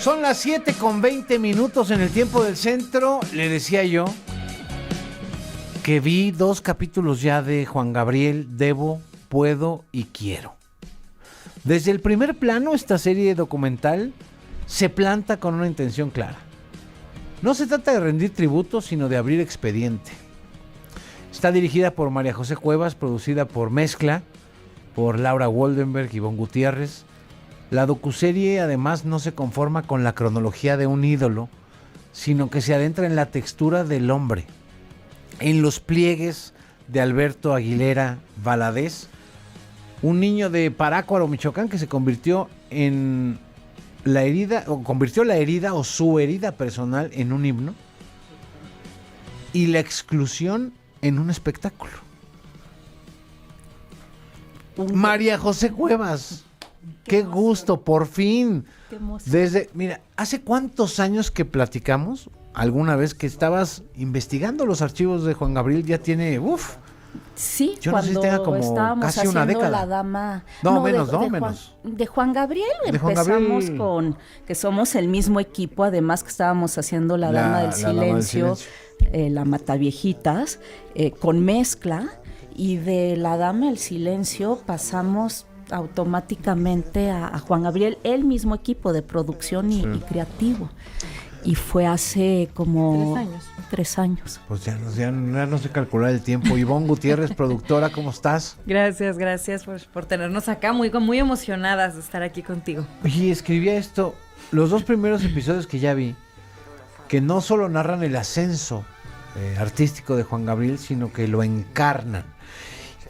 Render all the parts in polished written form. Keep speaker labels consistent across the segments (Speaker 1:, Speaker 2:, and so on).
Speaker 1: Son las 7:20 en el tiempo del centro. Le decía yo que vi 2 capítulos ya de Juan Gabriel, Debo, Puedo y Quiero. Desde el primer plano, esta serie documental se planta con una intención clara. No se trata de rendir tributo, sino de abrir expediente. Está dirigida por María José Cuevas, producida por Mezcla, por Laura Woldenberg y Ivonne Gutiérrez. La docuserie además no se conforma con la cronología de un ídolo, sino que se adentra en la textura del hombre, en los pliegues de Alberto Aguilera Valadez, un niño de Parácuaro, Michoacán, que se convirtió en la herida, o convirtió la herida o su herida personal en un himno y la exclusión en un espectáculo. María José Cuevas, qué gusto, por fin.
Speaker 2: Qué emoción.
Speaker 1: Mira, ¿hace cuántos años que platicamos? Alguna vez que estabas investigando los archivos de Juan Gabriel, ya tiene,
Speaker 2: Sí,
Speaker 1: yo no sé si
Speaker 2: cuando
Speaker 1: tenga como
Speaker 2: estábamos
Speaker 1: casi
Speaker 2: haciendo
Speaker 1: una década.
Speaker 2: La Dama...
Speaker 1: Menos.
Speaker 2: De Juan Gabriel
Speaker 1: De Juan
Speaker 2: empezamos
Speaker 1: Gabriel.
Speaker 2: con que somos el mismo equipo, además que estábamos haciendo La Dama del Silencio, La Mataviejitas, con Mezcla, y de La Dama del Silencio pasamos automáticamente a Juan Gabriel, el mismo equipo de producción y creativo. Y fue hace como 3 años.
Speaker 1: Pues ya no sé calcular el tiempo. Ivonne Gutiérrez, productora, ¿cómo estás?
Speaker 3: Gracias por tenernos acá, muy emocionadas de estar aquí contigo.
Speaker 1: Y escribía esto, los 2 primeros episodios que ya vi, que no solo narran el ascenso artístico de Juan Gabriel, sino que lo encarnan.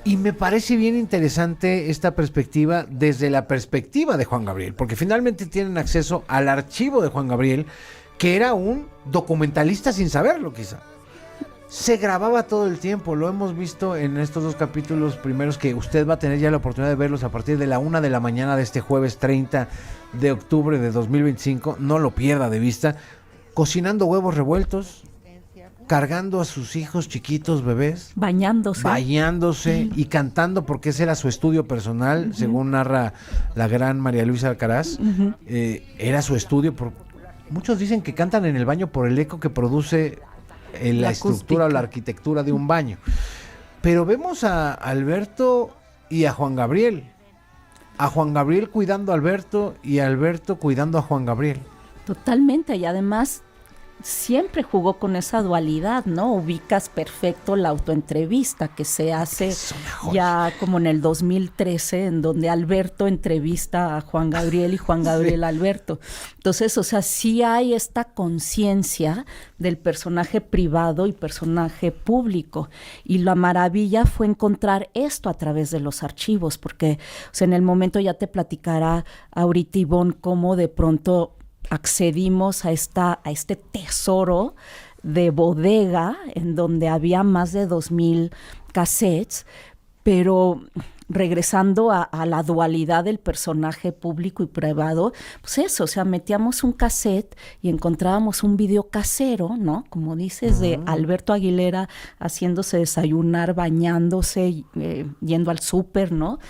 Speaker 1: Y me parece bien interesante esta perspectiva desde la perspectiva de Juan Gabriel, porque finalmente tienen acceso al archivo de Juan Gabriel, que era un documentalista sin saberlo quizá. Se grababa todo el tiempo, lo hemos visto en estos 2 capítulos primeros que usted va a tener ya la oportunidad de verlos a partir de la 1 de la mañana de este jueves 30 de octubre de 2025, no lo pierda de vista, cocinando huevos revueltos, cargando a sus hijos chiquitos, bebés, bañándose y cantando, porque ese era su estudio personal, según narra la gran María Luisa Alcaraz. Era su estudio. Muchos dicen que cantan en el baño por el eco que produce la estructura o la arquitectura de un baño. Pero vemos a Alberto y a Juan Gabriel. A Juan Gabriel cuidando a Alberto y a Alberto cuidando a Juan Gabriel.
Speaker 2: Totalmente, y además siempre jugó con esa dualidad, ¿no? Ubicas perfecto la autoentrevista que se hace ya como en el 2013, en donde Alberto entrevista a Juan Gabriel y Juan Gabriel a Alberto. Entonces, o sea, sí hay esta conciencia del personaje privado y personaje público. Y la maravilla fue encontrar esto a través de los archivos, porque, o sea, en el momento ya te platicará ahorita Ivonne cómo de pronto accedimos a este tesoro de bodega en donde había más de 2,000 cassettes, pero regresando a la dualidad del personaje público y privado, pues eso, o sea, metíamos un cassette y encontrábamos un video casero, ¿no? Como dices, de Alberto Aguilera haciéndose desayunar, bañándose, yendo al súper, ¿no?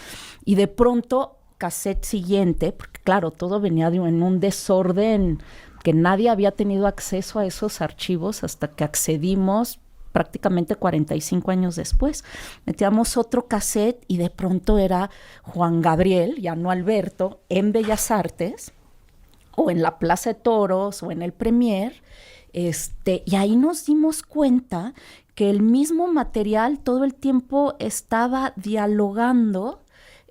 Speaker 2: Y de pronto cassette siguiente, porque claro, todo venía en un desorden que nadie había tenido acceso a esos archivos hasta que accedimos prácticamente 45 años después. Metíamos otro cassette y de pronto era Juan Gabriel, ya no Alberto, en Bellas Artes, o en la Plaza de Toros, o en el Premier, y ahí nos dimos cuenta que el mismo material todo el tiempo estaba dialogando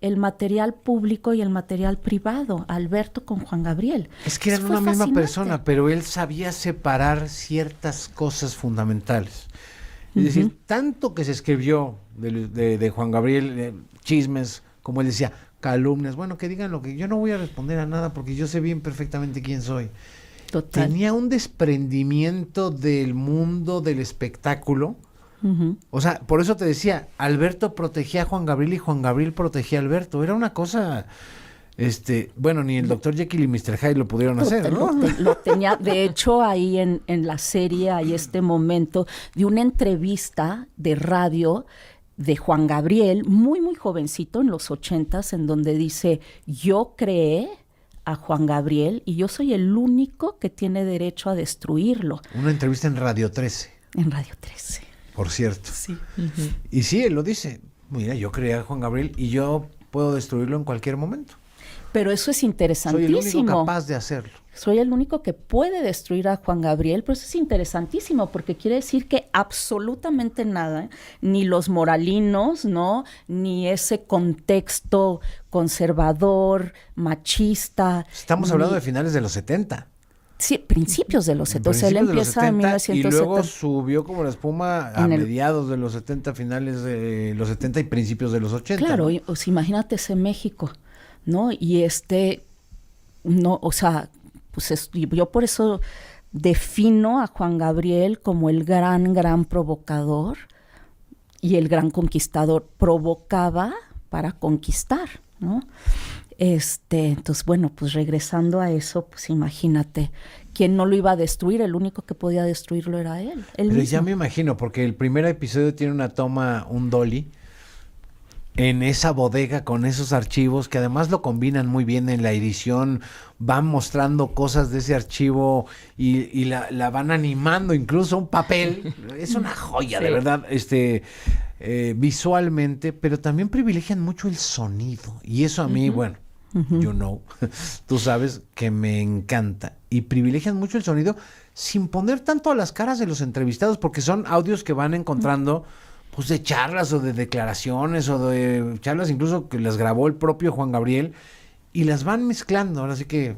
Speaker 2: el material público y el material privado, Alberto con Juan Gabriel.
Speaker 1: Es que eran una misma persona, pero él sabía separar ciertas cosas fundamentales. Es decir, tanto que se escribió de Juan Gabriel, chismes, como él decía, calumnias, bueno, que digan lo que... Yo no voy a responder a nada porque yo sé bien perfectamente quién soy.
Speaker 2: Total.
Speaker 1: Tenía un desprendimiento del mundo del espectáculo. O sea, por eso te decía, Alberto protegía a Juan Gabriel y Juan Gabriel protegía a Alberto. Era una cosa, bueno, ni el Dr. Jekyll y Mr. Hyde lo pudieron hacer, ¿no?
Speaker 2: Lo tenía, de hecho, ahí en la serie hay este momento de una entrevista de radio de Juan Gabriel, muy, muy jovencito, en los 80s, en donde dice, yo creé a Juan Gabriel y yo soy el único que tiene derecho a destruirlo.
Speaker 1: Una entrevista en Radio 13.
Speaker 2: En Radio 13.
Speaker 1: Por cierto.
Speaker 2: Sí.
Speaker 1: Y sí, él lo dice. Mira, yo creé a Juan Gabriel y yo puedo destruirlo en cualquier momento.
Speaker 2: Pero eso es
Speaker 1: Soy
Speaker 2: interesantísimo.
Speaker 1: el único capaz de hacerlo.
Speaker 2: Soy el único que puede destruir a Juan Gabriel, pero eso es interesantísimo porque quiere decir que absolutamente nada, ni los moralinos, ¿no? Ni ese contexto conservador, machista.
Speaker 1: Estamos hablando de finales de los 70.
Speaker 2: Sí, principios de los 70. Él
Speaker 1: Principios de los
Speaker 2: empieza en
Speaker 1: 70,
Speaker 2: 1970.
Speaker 1: y luego subió como la espuma a mediados de los 70, finales de los 70 y principios de los 80.
Speaker 2: Claro,
Speaker 1: ¿no?
Speaker 2: pues imagínate ese México, ¿no? Y no, o sea, pues yo por eso defino a Juan Gabriel como el gran provocador y el gran conquistador. Provocaba para conquistar, ¿no? Entonces, bueno, pues regresando a eso, pues imagínate, ¿quién no lo iba a destruir? El único que podía destruirlo era él
Speaker 1: Pero
Speaker 2: mismo.
Speaker 1: ya me imagino, porque el primer episodio tiene una toma, un dolly, en esa bodega con esos archivos que además lo combinan muy bien en la edición, van mostrando cosas de ese archivo y la van animando, incluso un papel. Es una joya, de verdad, visualmente, pero también privilegian mucho el sonido. Y eso a mí, bueno, you know, tú sabes que me encanta. Y privilegian mucho el sonido sin poner tanto a las caras de los entrevistados, porque son audios que van encontrando pues de charlas o de declaraciones o de charlas incluso que las grabó el propio Juan Gabriel y las van mezclando, ahora sí que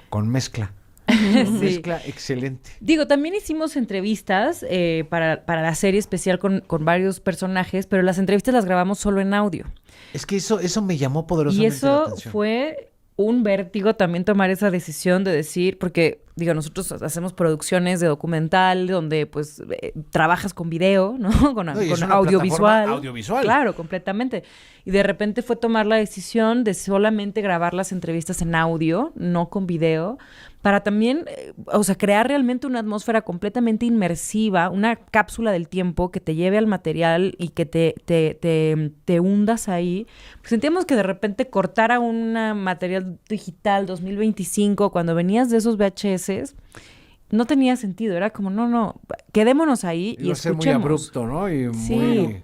Speaker 1: con mezcla.
Speaker 3: Sí.
Speaker 1: Mezcla excelente.
Speaker 3: Digo, también hicimos entrevistas para la serie especial con varios personajes, pero las entrevistas las grabamos solo en audio.
Speaker 1: Es que eso me llamó
Speaker 3: Y
Speaker 1: poderosamente la
Speaker 3: eso
Speaker 1: atención.
Speaker 3: fue un vértigo también tomar esa decisión de decir, porque digo, nosotros hacemos producciones de documental donde pues trabajas con video, ¿no? Con
Speaker 1: y es una
Speaker 3: audiovisual.
Speaker 1: plataforma audiovisual.
Speaker 3: Claro, completamente. Y de repente fue tomar la decisión de solamente grabar las entrevistas en audio, no con video, para también, o sea, crear realmente una atmósfera completamente inmersiva, una cápsula del tiempo que te lleve al material y que te hundas ahí. Pues sentíamos que de repente cortar a un material digital 2025, cuando venías de esos VHS, no tenía sentido. Era como, no, quedémonos ahí y
Speaker 1: Iba a ser muy
Speaker 3: escuchemos.
Speaker 1: abrupto, ¿no? Y
Speaker 3: Sí.
Speaker 1: muy...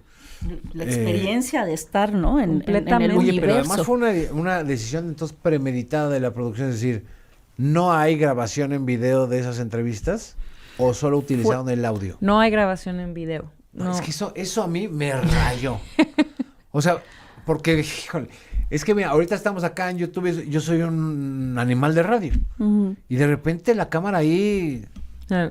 Speaker 2: La experiencia de estar, ¿no? En el
Speaker 3: Completamente.
Speaker 1: Oye,
Speaker 2: universo.
Speaker 1: pero además fue una decisión entonces premeditada de la producción, es decir, ¿no hay grabación en video de esas entrevistas o solo utilizaron el audio?
Speaker 3: No hay grabación en video.
Speaker 1: No,
Speaker 3: No.
Speaker 1: es que eso a mí me rayó. O sea, porque, híjole, es que mira, ahorita estamos acá en YouTube, yo soy un animal de radio. Y de repente la cámara ahí...
Speaker 3: Ah.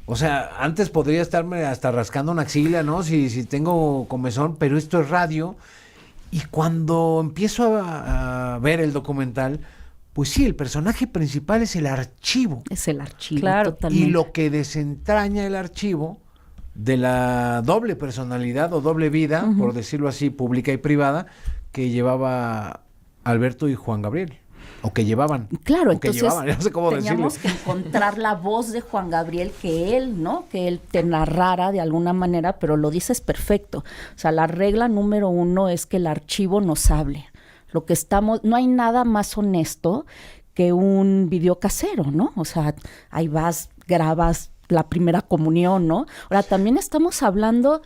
Speaker 1: O sea, antes podría estarme hasta rascando una axila, ¿no? Si tengo comezón, pero esto es radio. Y cuando empiezo a ver el documental, pues sí, el personaje principal es el archivo.
Speaker 2: Es el archivo,
Speaker 3: Claro.
Speaker 2: totalmente.
Speaker 1: Y lo que desentraña el archivo de la doble personalidad o doble vida, por decirlo así, pública y privada, que llevaba Alberto y Juan Gabriel. O que llevaban.
Speaker 2: Claro,
Speaker 1: o que
Speaker 2: entonces
Speaker 1: llevaban, no sé cómo
Speaker 2: teníamos
Speaker 1: decirlo.
Speaker 2: que encontrar la voz de Juan Gabriel que él, ¿no? Que él te narrara de alguna manera, pero lo dices perfecto. O sea, la regla número 1 es que el archivo nos hable. Lo que no hay nada más honesto que un video casero, ¿no? O sea, ahí vas, grabas la primera comunión, ¿no? Ahora, también estamos hablando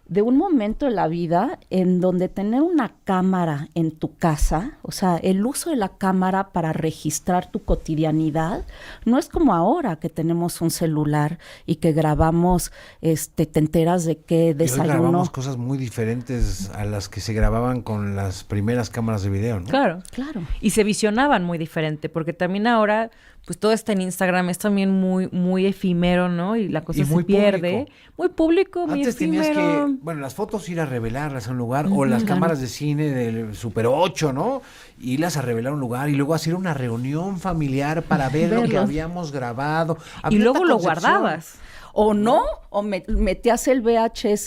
Speaker 2: de un momento de la vida en donde tener una cámara en tu casa, o sea, el uso de la cámara para registrar tu cotidianidad, no es como ahora que tenemos un celular y que grabamos, te enteras de qué
Speaker 1: Y hoy
Speaker 2: desayuno.
Speaker 1: grabamos cosas muy diferentes a las que se grababan con las primeras cámaras de video, ¿no?
Speaker 3: Claro.
Speaker 2: Claro.
Speaker 3: Y se visionaban muy diferente, porque también ahora, pues todo está en Instagram, es también muy efímero, ¿no? Y la cosa
Speaker 1: Y
Speaker 3: se
Speaker 1: muy
Speaker 3: pierde.
Speaker 1: público.
Speaker 3: Muy público, muy
Speaker 1: Antes tenías
Speaker 3: efímero.
Speaker 1: que, bueno, las fotos ir a revelarlas a un lugar, o las cámaras de cine del Super 8, ¿no? Irlas a revelar a un lugar y luego hacer una reunión familiar para ver lo que
Speaker 2: Verlo.
Speaker 1: habíamos grabado.
Speaker 3: Y
Speaker 1: Había
Speaker 3: luego
Speaker 1: otra
Speaker 3: lo
Speaker 1: concepción.
Speaker 3: guardabas.
Speaker 2: O no, o metías el VHS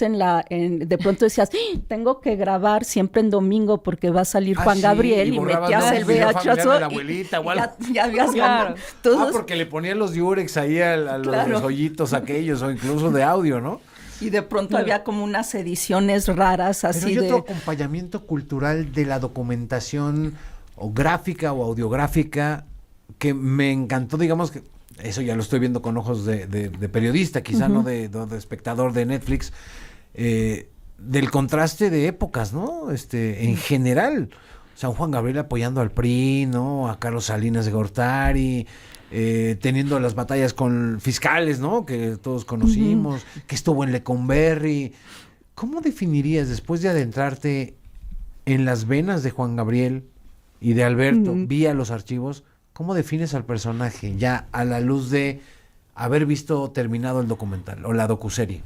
Speaker 2: de pronto decías, ¡Ah! Tengo que grabar siempre en domingo porque va a salir Juan
Speaker 1: sí,
Speaker 2: Gabriel y
Speaker 1: borrabas
Speaker 2: metías
Speaker 1: el
Speaker 2: el
Speaker 1: video familiar
Speaker 2: VHS
Speaker 1: de la abuelita o algo.
Speaker 2: ya habías
Speaker 3: Claro.
Speaker 2: ganado. Entonces,
Speaker 1: porque le ponían los diurex ahí a los
Speaker 2: Claro.
Speaker 1: hoyitos aquellos, o incluso de audio, ¿no?
Speaker 2: y de pronto había como unas ediciones raras
Speaker 1: Pero
Speaker 2: así
Speaker 1: hay otro
Speaker 2: de...
Speaker 1: acompañamiento cultural de la documentación o gráfica o audiográfica que me encantó, digamos que eso ya lo estoy viendo con ojos de periodista, quizá no de espectador de Netflix, del contraste de épocas, ¿no? En general, o sea, un Juan Gabriel apoyando al PRI, ¿no? A Carlos Salinas de Gortari, teniendo las batallas con fiscales, ¿no? Que todos conocimos, que estuvo en Lecumberri. ¿Cómo definirías, después de adentrarte en las venas de Juan Gabriel y de Alberto, vía los archivos, cómo defines al personaje ya a la luz de haber visto terminado el documental o la docuserie?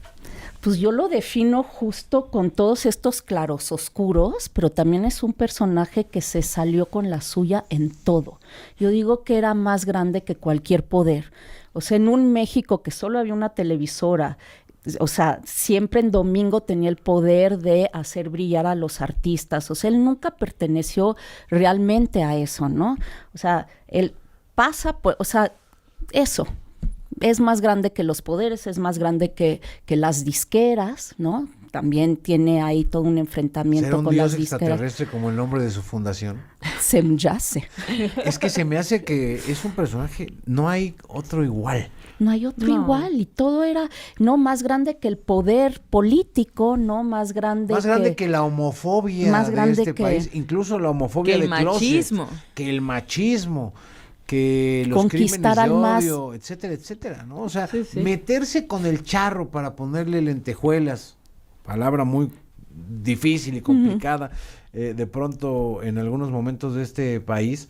Speaker 2: Pues yo lo defino justo con todos estos claros oscuros, pero también es un personaje que se salió con la suya en todo. Yo digo que era más grande que cualquier poder. O sea, en un México que solo había una televisora, o sea, siempre en domingo tenía el poder de hacer brillar a los artistas. O sea, él nunca perteneció realmente a eso, ¿no? O sea, él pasa, pues, o sea, eso. Es más grande que los poderes, es más grande que las disqueras, ¿no? También tiene ahí todo un enfrentamiento con las disqueras. ¿Será un dios
Speaker 1: extraterrestre como el nombre de su fundación?
Speaker 2: Se me hace.
Speaker 1: Es que se me hace que es un personaje, no hay otro igual.
Speaker 2: No hay otro igual, y todo era, no, más grande que el poder político, no, más grande
Speaker 1: que la homofobia
Speaker 2: más grande
Speaker 1: de este país, incluso la homofobia de
Speaker 3: machismo.
Speaker 1: Que el machismo, que los
Speaker 2: conquistar
Speaker 1: crímenes de
Speaker 2: al
Speaker 1: odio,
Speaker 2: más,
Speaker 1: etcétera, etcétera, ¿no? O sea, meterse con el charro para ponerle lentejuelas, palabra muy difícil y complicada, de pronto en algunos momentos de este país.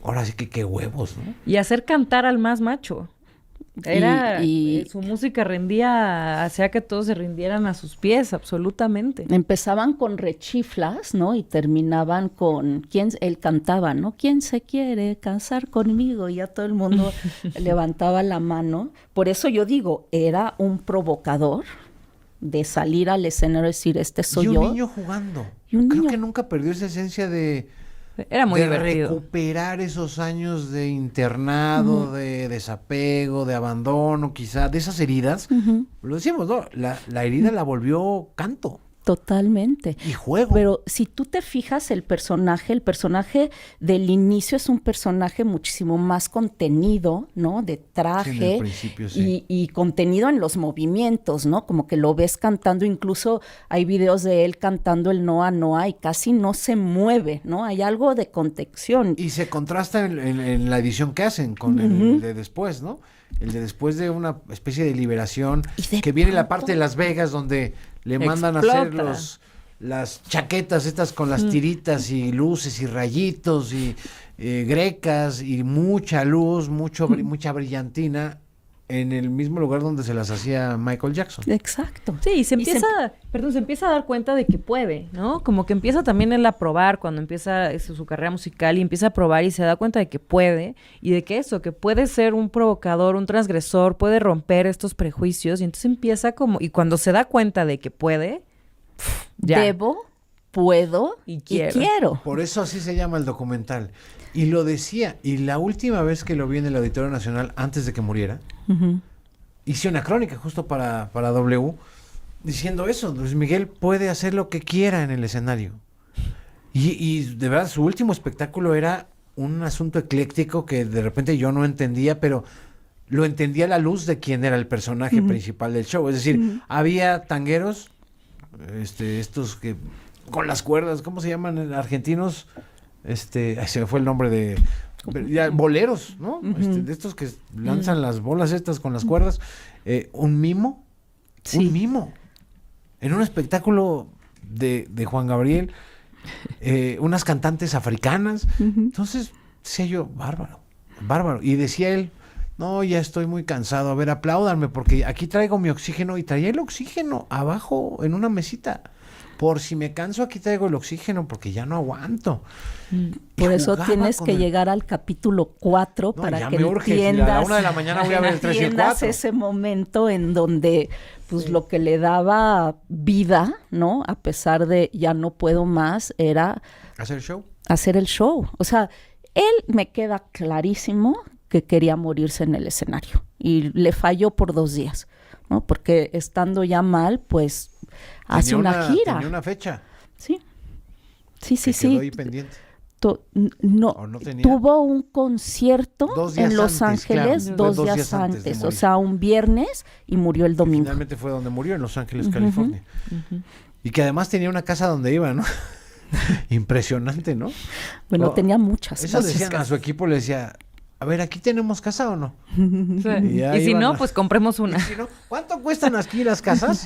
Speaker 1: Ahora sí que qué huevos, ¿no?
Speaker 3: Y hacer cantar al más macho. Su música hacía que todos se rindieran a sus pies, absolutamente.
Speaker 2: Empezaban con rechiflas, ¿no? Y terminaban con él cantaba, ¿no? ¿Quién se quiere casar conmigo? Y ya todo el mundo levantaba la mano. Por eso yo digo, era un provocador de salir al escenario y decir, soy yo.
Speaker 1: Y un niño jugando. Creo que nunca perdió esa esencia de
Speaker 3: era muy divertido.
Speaker 1: Recuperar esos años de internado, de desapego, de abandono, quizá, de esas heridas. Lo decimos, ¿no? La herida la volvió canto.
Speaker 2: Totalmente.
Speaker 1: Y juego.
Speaker 2: Pero si tú te fijas, el personaje del inicio es un personaje muchísimo más contenido, ¿no? De traje.
Speaker 1: Sí, en el principio, sí.
Speaker 2: Y contenido en los movimientos, ¿no? Como que lo ves cantando, incluso hay videos de él cantando el Noa Noa y casi no se mueve, ¿no? Hay algo de contención.
Speaker 1: Y se contrasta en la edición que hacen con el de después, ¿no? El de después de una especie de liberación, que viene la parte de Las Vegas donde le mandan a hacer las chaquetas estas con las tiritas y luces y rayitos y grecas y mucha luz, mucha brillantina en el mismo lugar donde se las hacía Michael Jackson.
Speaker 2: Exacto.
Speaker 3: Sí, se empieza a dar cuenta de que puede, ¿no? Como que empieza también él a probar cuando empieza su carrera musical y empieza a probar y se da cuenta de que puede y de que que puede ser un provocador, un transgresor, puede romper estos prejuicios y entonces empieza y cuando se da cuenta de que puede, ya.
Speaker 2: Debo, puedo y quiero.
Speaker 1: Por eso así se llama el documental. Y lo decía, y la última vez que lo vi en el Auditorio Nacional, antes de que muriera, hice una crónica justo para W, diciendo eso, Luis Miguel puede hacer lo que quiera en el escenario. Y de verdad, su último espectáculo era un asunto ecléctico que de repente yo no entendía, pero lo entendía a la luz de quién era el personaje principal del show. Es decir, había tangueros, estos que con las cuerdas, ¿cómo se llaman? Argentinos, se me fue el nombre de boleros, ¿no? De estos que lanzan las bolas estas con las cuerdas, un mimo en un espectáculo de Juan Gabriel, unas cantantes africanas. Entonces decía yo, bárbaro, y decía él, no, ya estoy muy cansado, a ver, apláudanme porque aquí traigo mi oxígeno, y traía el oxígeno abajo en una mesita. Por si me canso, aquí traigo el oxígeno porque ya no aguanto.
Speaker 2: Por eso tienes que llegar al capítulo 4 para que entiendas.
Speaker 1: A la 1 de la mañana voy a ver el 3 y el 4.
Speaker 2: Ese momento en donde, pues, lo que le daba vida, ¿no? A pesar de ya no puedo más, era hacer el show. O sea, él me queda clarísimo que quería morirse en el escenario y le falló por 2 días, ¿no? Porque estando ya mal, pues hace una gira.
Speaker 1: Tenía una fecha.
Speaker 2: Sí.
Speaker 1: Quedó ahí pendiente.
Speaker 2: No,
Speaker 1: ¿O no tenía?
Speaker 2: tuvo un concierto
Speaker 1: 2 días
Speaker 2: en Los
Speaker 1: antes,
Speaker 2: Ángeles
Speaker 1: claro.
Speaker 2: 2
Speaker 1: Fue 2
Speaker 2: días
Speaker 1: días antes de
Speaker 2: antes, o
Speaker 1: morir.
Speaker 2: sea, un viernes y murió el domingo.
Speaker 1: Finalmente fue donde murió, en Los Ángeles, California. Y que además tenía una casa donde iba, ¿no? Impresionante, ¿no?
Speaker 2: Bueno,
Speaker 1: Oh,
Speaker 2: tenía muchas
Speaker 1: Eso
Speaker 2: casas.
Speaker 1: decían a su equipo, le decía, a ver, ¿aquí tenemos casa o no?
Speaker 3: Sí.
Speaker 1: Y ya
Speaker 3: Y si
Speaker 1: iban
Speaker 3: no,
Speaker 1: a-
Speaker 3: pues compremos una.
Speaker 1: Y si no, ¿cuánto cuestan aquí las casas?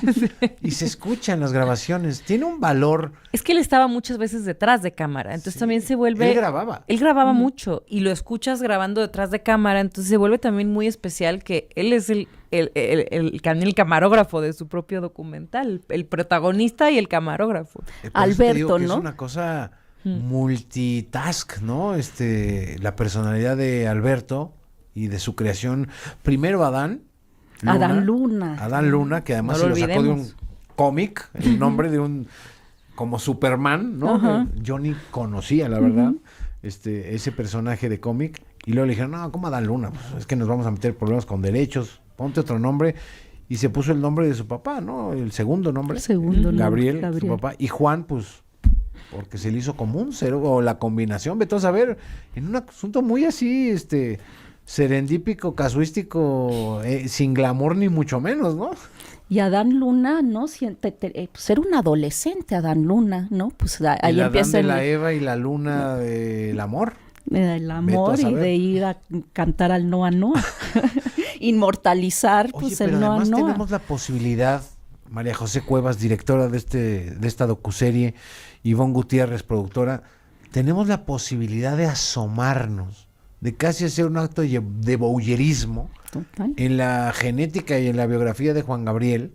Speaker 1: Y se escuchan las grabaciones. Tiene un valor.
Speaker 3: Es que él estaba muchas veces detrás de cámara, entonces
Speaker 1: Sí.
Speaker 3: también se vuelve...
Speaker 1: Él grababa.
Speaker 3: Él grababa mucho y lo escuchas grabando detrás de cámara, entonces se vuelve también muy especial que él es el camarógrafo de su propio documental, el protagonista y el camarógrafo.
Speaker 1: Por eso te
Speaker 2: Alberto,
Speaker 1: digo que
Speaker 2: ¿no?
Speaker 1: Es una cosa multitask, ¿no? La personalidad de Alberto y de su creación. Primero Adán Luna. Adán Luna, que además
Speaker 3: No
Speaker 1: se
Speaker 3: lo
Speaker 1: lo sacó de un
Speaker 3: olvidemos.
Speaker 1: cómic, el nombre de un como Superman, ¿no?
Speaker 2: Ajá.
Speaker 1: Yo ni conocía, la verdad, ese personaje de cómic. Y luego le dijeron, no, ¿cómo Adán Luna? Pues es que nos vamos a meter problemas con derechos, ponte otro nombre. Y se puso el nombre de su papá, ¿no? El segundo nombre.
Speaker 2: Segundo nombre,
Speaker 1: Gabriel, su
Speaker 2: Gabriel.
Speaker 1: papá. Y Juan, pues, porque se le hizo común, o la combinación, vete a saber, en un asunto muy así, serendípico, casuístico, sin glamour ni mucho menos, ¿no?
Speaker 2: Y Adán Luna, ¿no? Pues era un adolescente, Adán Luna, ¿no? Pues ahí
Speaker 1: El Adán
Speaker 2: empieza
Speaker 1: de la Eva y la Luna del amor.
Speaker 2: el amor
Speaker 1: Vete a
Speaker 2: y
Speaker 1: saber.
Speaker 2: de ir a cantar al Noa Noa. Inmortalizar,
Speaker 1: Oye,
Speaker 2: pues,
Speaker 1: pero
Speaker 2: el Noa
Speaker 1: además
Speaker 2: Noa.
Speaker 1: tenemos la posibilidad, María José Cuevas, directora de esta docuserie, Ivonne Gutiérrez, productora, tenemos la posibilidad de asomarnos, de casi hacer un acto de voyerismo
Speaker 2: Total.
Speaker 1: en la genética y en la biografía de Juan Gabriel,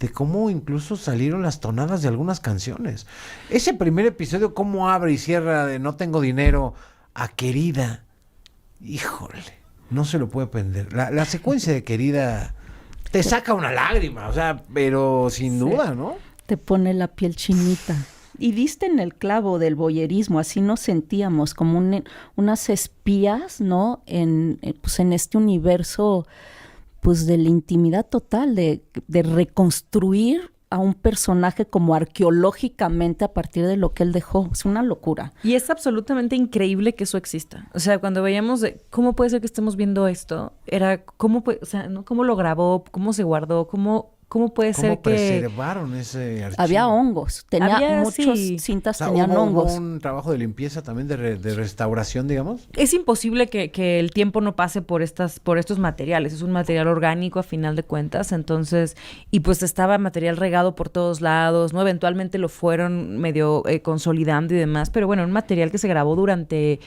Speaker 1: de cómo incluso salieron las tonadas de algunas canciones. Ese primer episodio, cómo abre y cierra de No tengo dinero a Querida, híjole, no se lo puede perder. La secuencia de Querida te saca una lágrima, o sea, pero sin duda, ¿no?
Speaker 2: Te pone la piel chinita. Y diste en el clavo del voyerismo, así nos sentíamos como unas espías, ¿no? Pues en este universo, pues de la intimidad total, de reconstruir a un personaje como arqueológicamente a partir de lo que él dejó. Es una locura.
Speaker 3: Y es absolutamente increíble que eso exista. O sea, cuando veíamos cómo puede ser que estemos viendo esto, era o sea, ¿no? ¿Cómo lo grabó? ¿Cómo se guardó? ¿Cómo puede ser
Speaker 1: ¿Cómo
Speaker 3: que...
Speaker 1: preservaron ese archivo?
Speaker 2: Había hongos, tenía
Speaker 3: Había,
Speaker 2: muchas
Speaker 3: sí.
Speaker 2: cintas,
Speaker 1: O sea,
Speaker 2: tenían
Speaker 1: hubo
Speaker 2: hongos.
Speaker 1: un trabajo de limpieza también, de restauración, digamos.
Speaker 3: Es imposible que el tiempo no pase por estos materiales. Es un material orgánico a final de cuentas. Entonces, y pues estaba material regado por todos lados, ¿no? Eventualmente lo fueron medio consolidando y demás. Pero bueno, un material que se grabó durante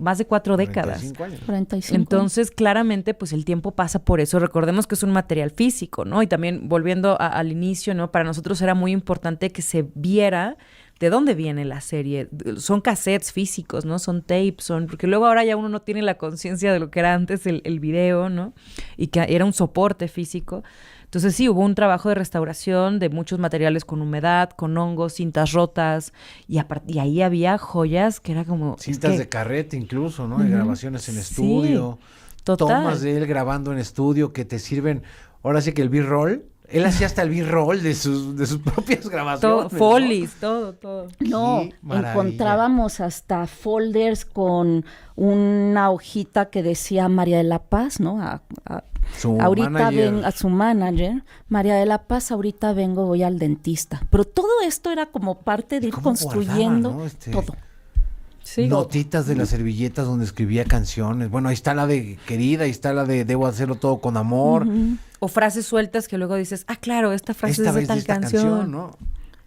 Speaker 3: más de 4 décadas.
Speaker 1: 45 años.
Speaker 2: 45.
Speaker 3: Entonces, claramente, pues el tiempo pasa por eso. Recordemos que es un material físico, ¿no? Y también, volviendo al inicio, ¿no? Para nosotros era muy importante que se viera de dónde viene la serie. Son cassettes físicos, ¿no? Son tapes, porque luego ahora ya uno no tiene la conciencia de lo que era antes el video, ¿no? Y que era un soporte físico. Entonces sí, hubo un trabajo de restauración de muchos materiales con humedad, con hongos, cintas rotas, y ahí había joyas que era como...
Speaker 1: Cintas
Speaker 3: ¿qué?
Speaker 1: de carrete incluso, ¿no? De grabaciones en
Speaker 3: Sí,
Speaker 1: estudio.
Speaker 3: total.
Speaker 1: Tomas de él grabando en estudio que te sirven. Ahora sí que el B-roll. Él hacía hasta el B-roll de sus propias grabaciones. ¿no?
Speaker 3: Folies, todo.
Speaker 2: No,
Speaker 1: Qué maravilla.
Speaker 2: encontrábamos hasta folders con una hojita que decía María de la Paz, ¿no?
Speaker 1: Su
Speaker 2: Ahorita
Speaker 1: manager.
Speaker 2: a su manager, María de la Paz, ahorita voy al dentista. Pero todo esto era como parte de
Speaker 1: ¿Y
Speaker 2: ir
Speaker 1: cómo
Speaker 2: construyendo
Speaker 1: guardaba, no?
Speaker 2: todo.
Speaker 3: Sí.
Speaker 1: Notitas de las servilletas donde escribía canciones. Bueno, ahí está la de Querida, ahí está la de Debo hacerlo todo con amor.
Speaker 3: O frases sueltas que luego dices, claro, esta frase
Speaker 1: Esta
Speaker 3: es de
Speaker 1: vez de
Speaker 3: tal
Speaker 1: esta
Speaker 3: canción.
Speaker 1: ¿no?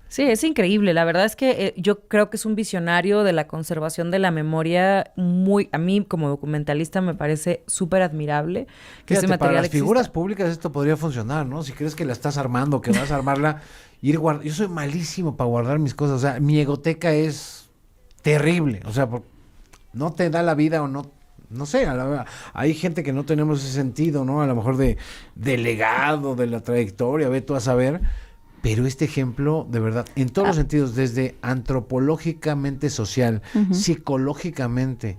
Speaker 3: Sí, es increíble. La verdad es que yo creo que es un visionario de la conservación de la memoria a mí como documentalista me parece súper admirable que ese
Speaker 1: Fíjate, para
Speaker 3: material
Speaker 1: las figuras
Speaker 3: exista.
Speaker 1: públicas esto podría funcionar, ¿no? Si crees que la estás armando, que vas a armarla, yo soy malísimo para guardar mis cosas. O sea, mi egoteca es terrible. O sea, no te da la vida o no sé, hay gente que no tenemos ese sentido, ¿no? A lo mejor de legado, de la trayectoria, ve tú a saber. Pero este ejemplo, de verdad, en todos los sentidos, desde antropológicamente social, psicológicamente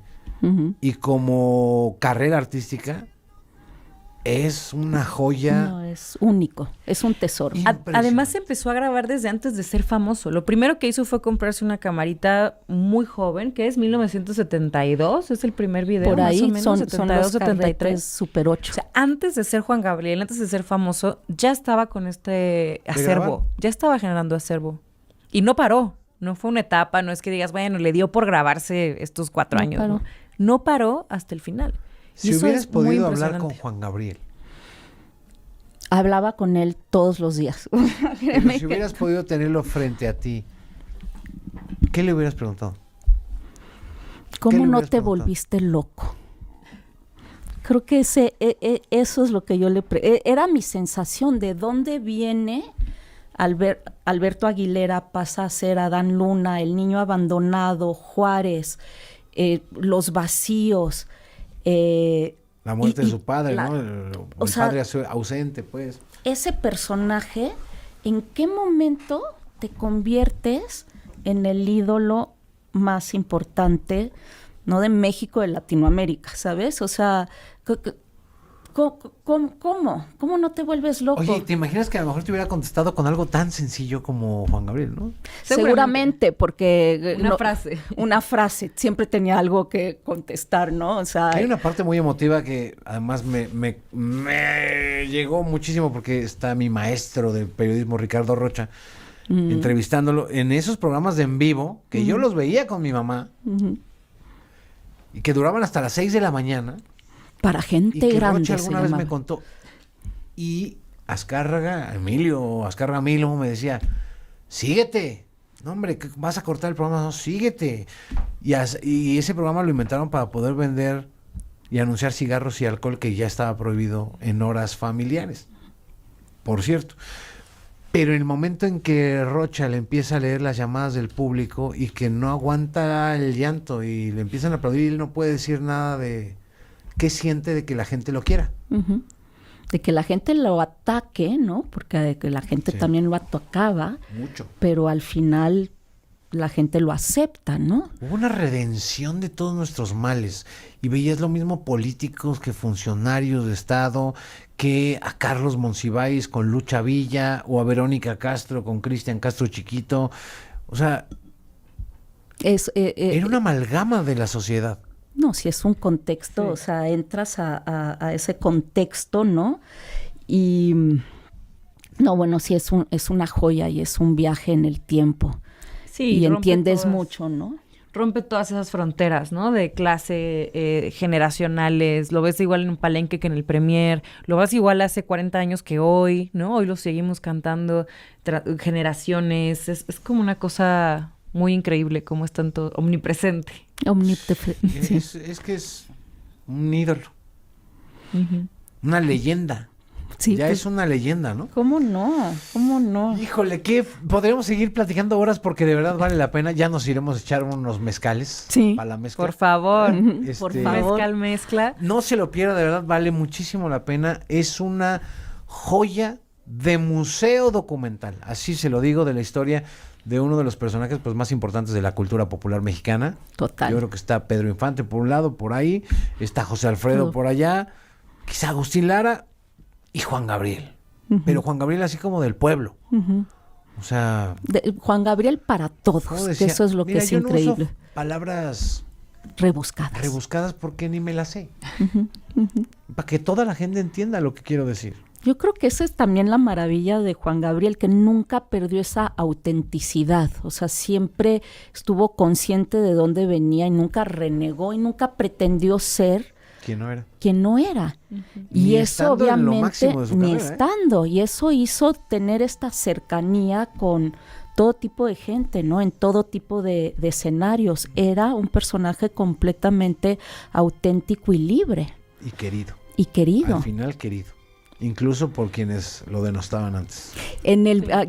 Speaker 1: y como carrera artística, es una joya.
Speaker 2: No, es único, es un tesoro.
Speaker 3: Además empezó a grabar desde antes de ser famoso. Lo primero que hizo fue comprarse una camarita muy joven, que es 1972, es el primer video.
Speaker 2: Por ahí
Speaker 3: más o menos,
Speaker 2: son
Speaker 3: 72,
Speaker 2: los 73 Super 8.
Speaker 3: O sea, antes de ser Juan Gabriel, antes de ser famoso, ya estaba con este acervo, ya estaba generando acervo. Y no paró, no fue una etapa, no es que digas, bueno, le dio por grabarse estos 4 años.
Speaker 2: Paró.
Speaker 3: No paró hasta el final.
Speaker 1: Si hubieras podido hablar con Juan Gabriel.
Speaker 2: Hablaba con él todos los días.
Speaker 1: Pero si hubieras podido tenerlo frente a ti, ¿qué le hubieras preguntado?
Speaker 2: ¿Cómo no te volviste loco? Creo que eso es lo que yo era mi sensación de dónde viene Alberto Aguilera, pasa a ser Adán Luna, El niño abandonado, Juárez, Los vacíos.
Speaker 1: La muerte de su padre, ¿no? El padre ausente, pues.
Speaker 2: Ese personaje, ¿en qué momento te conviertes en el ídolo más importante, no de México, de Latinoamérica, ¿sabes? O sea, ¿cómo no te vuelves loco?
Speaker 1: Oye, ¿te imaginas que a lo mejor te hubiera contestado con algo tan sencillo como Juan Gabriel, no?
Speaker 2: Seguramente, porque...
Speaker 3: Una
Speaker 2: frase. Siempre tenía algo que contestar, ¿no? O sea...
Speaker 1: Hay una parte muy emotiva que además me llegó muchísimo porque está mi maestro de periodismo, Ricardo Rocha, entrevistándolo en esos programas de en vivo, que yo los veía con mi mamá, y que duraban hasta las 6 de la mañana.
Speaker 2: Para gente
Speaker 1: y que
Speaker 2: grande.
Speaker 1: Rocha alguna vez me contó. Y Emilio Milo me decía, síguete. No, hombre, vas a cortar el programa. No, síguete. Y ese programa lo inventaron para poder vender y anunciar cigarros y alcohol que ya estaba prohibido en horas familiares. Por cierto. Pero en el momento en que Rocha le empieza a leer las llamadas del público y que no aguanta el llanto y le empiezan a aplaudir, él no puede decir nada de qué siente de que la gente lo quiera.
Speaker 2: De que la gente lo ataque, ¿no? Porque de que la gente también lo atacaba.
Speaker 1: Mucho.
Speaker 2: Pero al final la gente lo acepta, ¿no?
Speaker 1: Hubo una redención de todos nuestros males. Y veías lo mismo políticos que funcionarios de Estado, que a Carlos Monsiváis con Lucha Villa, o a Verónica Castro con Cristian Castro Chiquito. O sea, era una amalgama de la sociedad.
Speaker 2: No, si es un contexto, o sea, entras a ese contexto, ¿no? Y, no, bueno, sí es una joya y es un viaje en el tiempo.
Speaker 3: Sí,
Speaker 2: y entiendes mucho, ¿no?
Speaker 3: Rompe todas esas fronteras, ¿no? De clase, generacionales. Lo ves igual en un palenque que en el Premier. Lo ves igual hace 40 años que hoy, ¿no? Hoy lo seguimos cantando. Generaciones. Es como una cosa muy increíble, como es tanto omnipresente.
Speaker 2: Sí.
Speaker 1: Es que es un ídolo. Una leyenda.
Speaker 2: Sí,
Speaker 1: ya
Speaker 2: pues,
Speaker 1: es una leyenda, ¿no?
Speaker 2: ¿Cómo no? ¿Cómo no?
Speaker 1: Híjole, que podríamos seguir platicando horas porque de verdad vale la pena. Ya nos iremos a echar unos mezcales para la mezcla.
Speaker 3: Por favor.
Speaker 2: Por favor.
Speaker 3: Mezcal mezcla.
Speaker 1: No se lo pierda, de verdad vale muchísimo la pena. Es una joya de museo documental. Así se lo digo, de la historia de uno de los personajes pues más importantes de la cultura popular mexicana.
Speaker 2: Total.
Speaker 1: Yo creo que está Pedro Infante por un lado, por ahí. Está José Alfredo por allá. Quizá Agustín Lara. Y Juan Gabriel. Pero Juan Gabriel así como del pueblo. O sea...
Speaker 2: Juan Gabriel para todos, que eso es lo que es increíble.
Speaker 1: No uso palabras...
Speaker 2: Rebuscadas.
Speaker 1: Rebuscadas porque ni me las sé. Para que toda la gente entienda lo que quiero decir.
Speaker 2: Yo creo que esa es también la maravilla de Juan Gabriel, que nunca perdió esa autenticidad. O sea, siempre estuvo consciente de dónde venía y nunca renegó y nunca pretendió ser...
Speaker 1: Quien no era.
Speaker 2: Y eso obviamente,
Speaker 1: ni
Speaker 2: estando. Y eso hizo tener esta cercanía con todo tipo de gente, ¿no? En todo tipo de escenarios. Era un personaje completamente auténtico y libre.
Speaker 1: Y querido.
Speaker 2: Y querido.
Speaker 1: Al final querido. Incluso por quienes lo denostaban antes.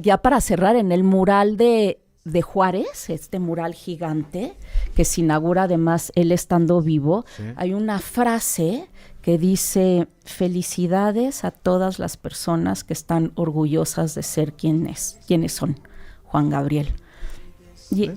Speaker 2: Ya para cerrar, en el mural de Juárez, este mural gigante que se inaugura además él estando vivo, hay una frase que dice: felicidades a todas las personas que están orgullosas de ser quienes son Juan Gabriel. Y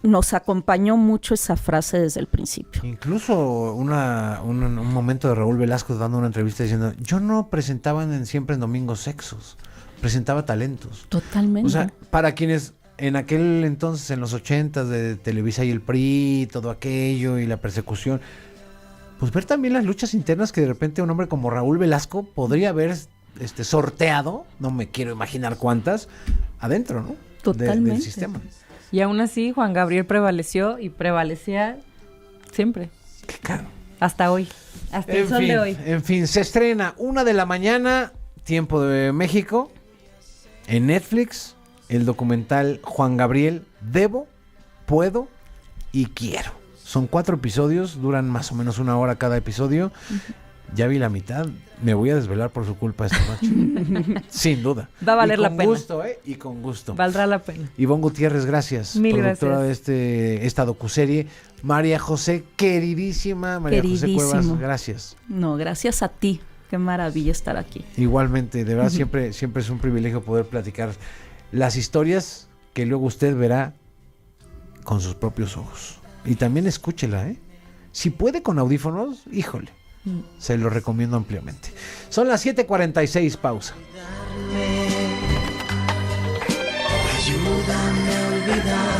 Speaker 2: nos acompañó mucho esa frase desde el principio.
Speaker 1: Incluso un momento de Raúl Velasco dando una entrevista diciendo, yo no presentaba siempre en domingos sexos, presentaba talentos.
Speaker 2: Totalmente.
Speaker 1: O sea, para quienes en aquel entonces, en los 80s de Televisa y el PRI, todo aquello y la persecución, pues ver también las luchas internas que de repente un hombre como Raúl Velasco podría haber sorteado, no me quiero imaginar cuántas, adentro, ¿no?
Speaker 2: Totalmente.
Speaker 1: Del sistema.
Speaker 3: Y aún así, Juan Gabriel prevaleció y prevalecía siempre.
Speaker 1: Qué caro.
Speaker 3: Hasta hoy. Hasta el sol de hoy.
Speaker 1: En fin, se estrena 1 de la mañana, tiempo de México, en Netflix, el documental Juan Gabriel, Debo, Puedo y Quiero. Son 4 episodios, duran más o menos 1 hora cada episodio. Ya vi la mitad, me voy a desvelar por su culpa esta noche. Sin duda.
Speaker 3: Va a valer la pena.
Speaker 1: Con gusto, y con gusto.
Speaker 3: Valdrá la pena.
Speaker 1: Ivonne Gutiérrez, gracias.
Speaker 3: Mil
Speaker 1: productora
Speaker 3: gracias.
Speaker 1: de esta docuserie. María José, queridísima María José Cuevas, gracias.
Speaker 2: No, gracias a ti. Qué maravilla estar aquí.
Speaker 1: Igualmente, de verdad, siempre es un privilegio poder platicar las historias que luego usted verá con sus propios ojos. Y también escúchela, ¿eh? Si puede con audífonos, híjole, se lo recomiendo ampliamente. Son las 7:46, pausa.
Speaker 4: Ayúdame a olvidar.